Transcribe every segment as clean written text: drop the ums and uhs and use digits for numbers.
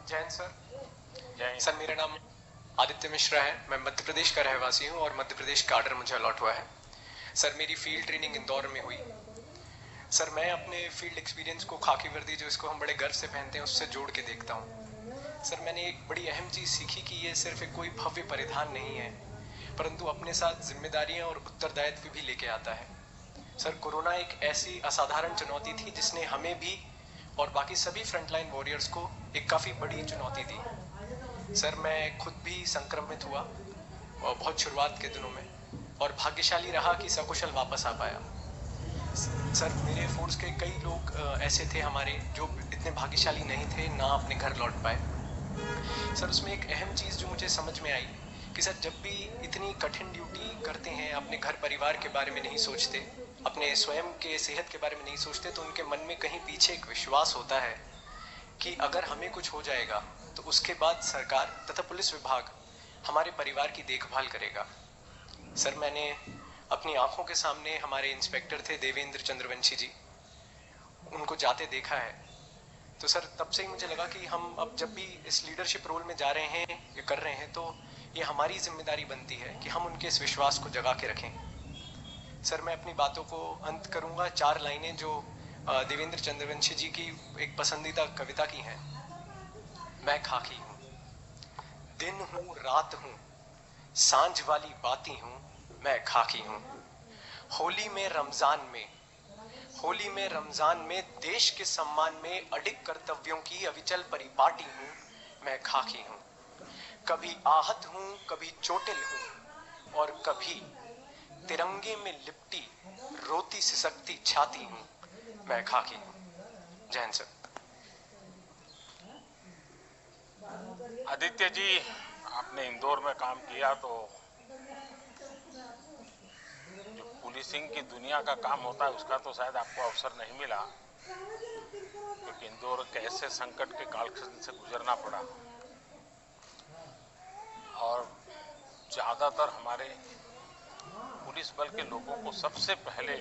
Jain sir. जय sir मेरा नाम आदित्य मिश्रा है। मैं मध्य प्रदेश का रहवासी हूँ और मध्य प्रदेश का आर्डर मुझे अलॉट हुआ है। सर मेरी फील्ड ट्रेनिंग इंदौर में हुई। सर मैं अपने फील्ड एक्सपीरियंस को खाकी वर्दी जो इसको हम बड़े गर्व से पहनते हैं उससे जोड़ के देखता हूँ। सर मैंने एक बड़ी अहम चीज़ सीखी कि ये सिर्फ एक कोई भव्य परिधान नहीं है, परंतु अपने साथ जिम्मेदारियां और उत्तरदायित्व भी लेके आता है। सर कोरोना एक ऐसी असाधारण चुनौती थी जिसने हमें भी और बाकी सभी फ्रंटलाइन वॉरियर्स को एक काफ़ी बड़ी चुनौती दी। सर मैं खुद भी संक्रमित हुआ और बहुत शुरुआत के दिनों में, और भाग्यशाली रहा कि सकुशल वापस आ पाया। सर मेरे फोर्स के कई लोग ऐसे थे हमारे जो इतने भाग्यशाली नहीं थे, ना अपने घर लौट पाए। सर उसमें एक अहम चीज़ जो मुझे समझ में आई कि सर जब भी इतनी कठिन ड्यूटी करते हैं, अपने घर परिवार के बारे में नहीं सोचते, अपने स्वयं के सेहत के बारे में नहीं सोचते, तो उनके मन में कहीं पीछे एक विश्वास होता है कि अगर हमें कुछ हो जाएगा तो उसके बाद सरकार तथा पुलिस विभाग हमारे परिवार की देखभाल करेगा। सर मैंने अपनी आंखों के सामने हमारे इंस्पेक्टर थे देवेंद्र चंद्रवंशी जी, उनको जाते देखा है। तो सर तब से ही मुझे लगा कि हम अब जब भी इस लीडरशिप रोल में जा रहे हैं, ये कर रहे हैं, तो ये हमारी जिम्मेदारी बनती है कि हम उनके इस विश्वास को जगा के रखें। सर मैं अपनी बातों को अंत करूंगा 4 लाइनें जो देवेंद्र चंद्रवंशी जी की एक पसंदीदा कविता की हैं। मैं खाकी हूँ, दिन हूँ रात हूँ, सांझ वाली बाती हूँ, मैं खाकी हूँ। होली में रमजान में, होली में रमजान में देश के सम्मान में अडिग कर्तव्यों की अविचल परिपाटी हूँ, मैं खाकी हूँ। कभी आहत हूँ, कभी चोटिल हूँ और कभी तिरंगे में लिपटी रोती सिसकती छाती हूँ, मैं खाकी हूँ। जय हिंद सर। आदित्य जी, आपने इंदौर में काम किया तो जो पुलिसिंग की दुनिया का काम होता है उसका तो शायद आपको अवसर नहीं मिला, क्योंकि इंदौर के ऐसे संकट के कालखंड से गुजरना पड़ा और ज़्यादातर हमारे पुलिस बल के लोगों को सबसे पहले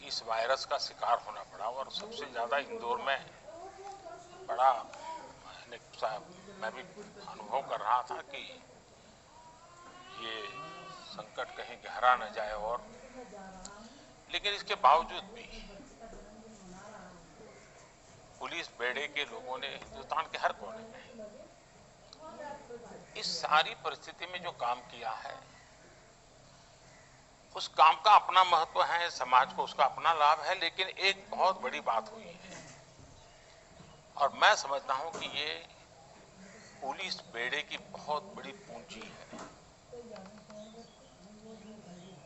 इस वायरस का शिकार होना पड़ा और सबसे ज़्यादा इंदौर में बड़ा मैं भी अनुभव कर रहा था कि ये संकट कहीं गहरा न जाए। और लेकिन इसके बावजूद भी पुलिस बेड़े के लोगों ने हिंदुस्तान के हर कोने में इस सारी परिस्थिति में जो काम किया है, उस काम का अपना महत्व है, समाज को उसका अपना लाभ है, लेकिन एक बहुत बड़ी बात हुई है और मैं समझता हूं कि ये पुलिस बेड़े की बहुत बड़ी पूंजी है।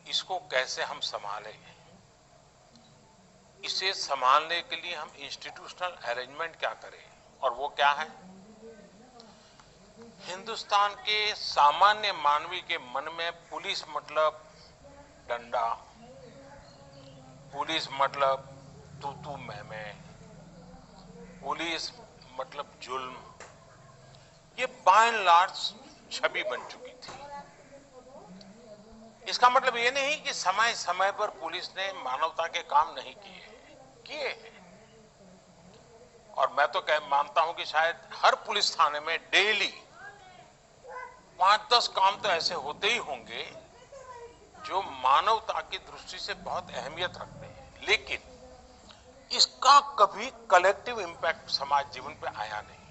इसको कैसे हम संभालें, इसे संभालने के लिए हम इंस्टीट्यूशनल अरेंजमेंट क्या करें, और वो क्या है? हिंदुस्तान के सामान्य मानवी के मन में पुलिस मतलब डंडा, पुलिस मतलब तू मैं, पुलिस मतलब जुल्म, ये बाय एंड लार्ज छवि बन चुकी थी। इसका मतलब ये नहीं कि समय समय पर पुलिस ने मानवता के काम नहीं किए हैं। और मैं तो मानता हूं कि शायद हर पुलिस थाने में डेली 5-10 काम तो ऐसे होते ही होंगे जो मानवता की दृष्टि से बहुत अहमियत रखते हैं, लेकिन इसका कभी कलेक्टिव इंपैक्ट समाज जीवन पे आया नहीं।